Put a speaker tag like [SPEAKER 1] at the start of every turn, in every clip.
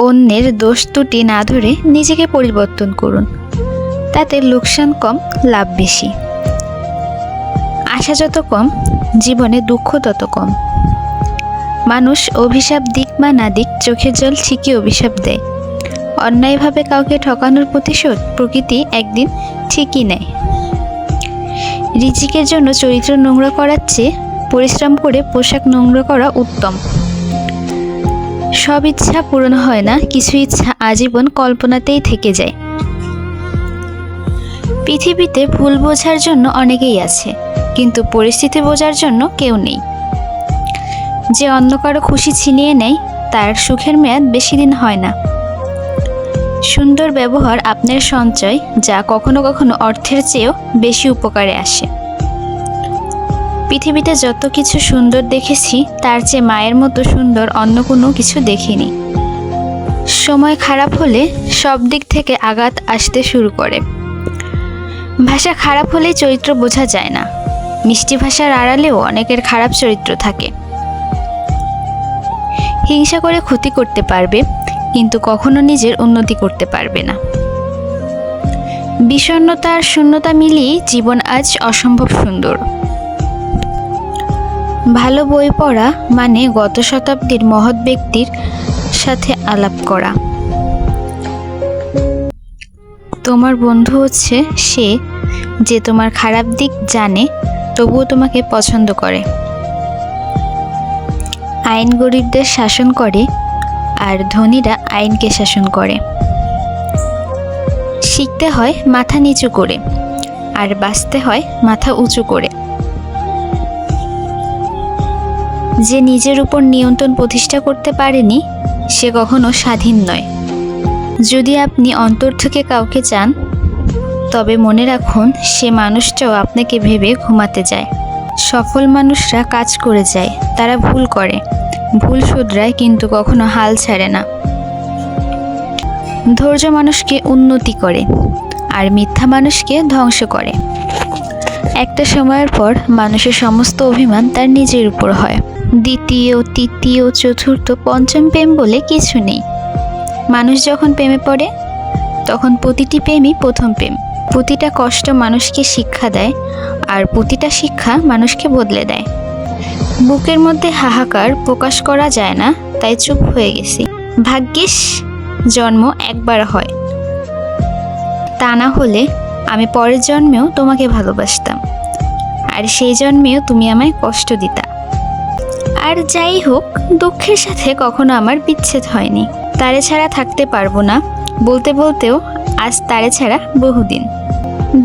[SPEAKER 1] অন্যের দোষ ত্রুটি না ধরে নিজেকে পরিবর্তন করুন, তাতে লোকসান কম, লাভ বেশি। আশা যত কম, জীবনে দুঃখ তত কম। মানুষ অভিশাপ দিক বা না দিক, চোখের জল ঠিকই অভিশাপ দেয়। অন্যায়ভাবে কাউকে ঠকানোর প্রতিশোধ প্রকৃতি একদিন ঠিকই নেয়। রিজিকের জন্য চরিত্র নোংরা করার চেয়ে পরিশ্রম করে পোশাক নোংরা করা উত্তম। সব ইচ্ছা পূরণ হয় না, কিছু ইচ্ছা আজীবন কল্পনাতেই থেকে যায়। পৃথিবীতে ভুল বোঝার জন্য অনেকেই আছে, কিন্তু পরিস্থিতি বোঝার জন্য কেউ নেই। যে অন্য কারো খুশি ছিনিয়ে নেয়, তার সুখের মেয়াদ বেশি দিন হয় না। সুন্দর ব্যবহার আপনার সঞ্চয়, যা কখনো কখনো অর্থের চেয়েও বেশি উপকারে আসে। পৃথিবীতে যত কিছু সুন্দর দেখেছি, তার চেয়ে মায়ের মতো সুন্দর অন্য কোনো কিছু দেখিনি। সময় খারাপ হলে সব দিক থেকে আঘাত আসতে শুরু করে। ভাষা খারাপ হলেই চরিত্র বোঝা যায় না। মিষ্টি ভাষার আড়ালেও অনেকের খারাপ চরিত্র থাকে। হিংসা করে ক্ষতি করতে পারবে, কিন্তু কখনো নিজের উন্নতি করতে পারবে না। বিষণ্ণতা আর শূন্যতা মিলিয়ে জীবন আজ অসম্ভব সুন্দর। ভালো বই পড়া মানে গত শতাব্দীর মহৎ ব্যক্তির সাথে আলাপ করা। তোমার বন্ধু হচ্ছে সে, যে তোমার খারাপ দিক জানে তবুও তোমাকে পছন্দ করে। আইন গরিবদের শাসন করে, আর ধনীরা আইনকে শাসন করে। শিখতে হয় মাথা নিচু করে, আর বাঁচতে হয় মাথা উঁচু করে। যে নিজের উপর নিয়ন্ত্রণ প্রতিষ্ঠা করতে পারেনি, সে কখনো স্বাধীন নয়। যদি আপনি অন্তর থেকে কাউকে চান, তবে মনে রাখুন সে মানুষটাও আপনাকে ভেবে ঘুমাতে যায়। সফল মানুষরা কাজ করে যায়, তারা ভুল করে, ভুল শুধরায়, কিন্তু কখনো হাল ছাড়ে না। ধৈর্য মানুষকে উন্নতি করে, আর মিথ্যা মানুষকে ধ্বংস করে। একটা সময়ের পর মানুষের সমস্ত অভিমান তার নিজের উপর হয়। দ্বিতীয়, তৃতীয়, চতুর্থ, পঞ্চম প্রেম বলে কিছু নেই। মানুষ যখন প্রেমে পড়ে, তখন প্রতিটি প্রেমই প্রথম প্রেম। প্রতিটা কষ্ট মানুষকে শিক্ষা দেয়, আর প্রতিটা শিক্ষা মানুষকে বদলে দেয়। বুকের মধ্যে হাহাকার প্রকাশ করা যায় না, তাই চুপ হয়ে গেছি। ভাগ্যিস জন্ম একবার হয়, তা না হলে আমি পরের জন্মেও তোমাকে ভালোবাসতাম, আর সেই জন্মেও তুমি আমায় কষ্ট দিতা। আর যাই হোক, দুঃখের সাথে কখনো আমার বিচ্ছেদ হয়নি। তারে ছাড়া থাকতে পারবো না বলতে বলতেও আজ তারে ছাড়া বহুদিন।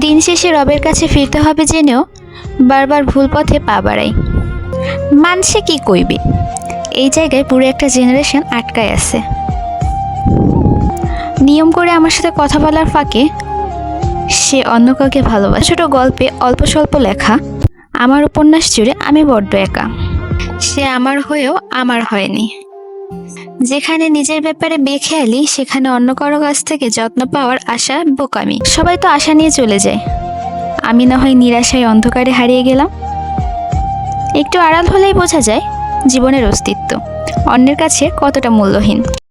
[SPEAKER 1] দিন শেষে রবের কাছে ফিরতে হবে জেনেও বারবার ভুল পথে পা বাড়াই। মানসে কি কইবে, এই জায়গায় পুরো একটা জেনারেশন আটকায় আছে। নিয়ম করে আমার সাথে কথা বলার ফাঁকে সে অন্য কাউকে ভালোবাসে। ছোট গল্পে অল্প স্বল্প লেখা, আমার উপন্যাস জুড়ে আমি বড্ড একা। সে আমার হয়েও আমার হয়নি। যেখানে নিজের ব্যাপারে বেখেয়ালি, সেখানে অন্য কারো কাছ থেকে যত্ন পাওয়ার আশা বোকামি। সবাই তো আশা নিয়ে চলে যায়, আমি না হয় নিরাশায় অন্ধকারে হারিয়ে গেলাম। একটু আড়াল হলেই বোঝা যায় জীবনের অস্তিত্ব অন্যের কাছে কতটা মূল্যহীন।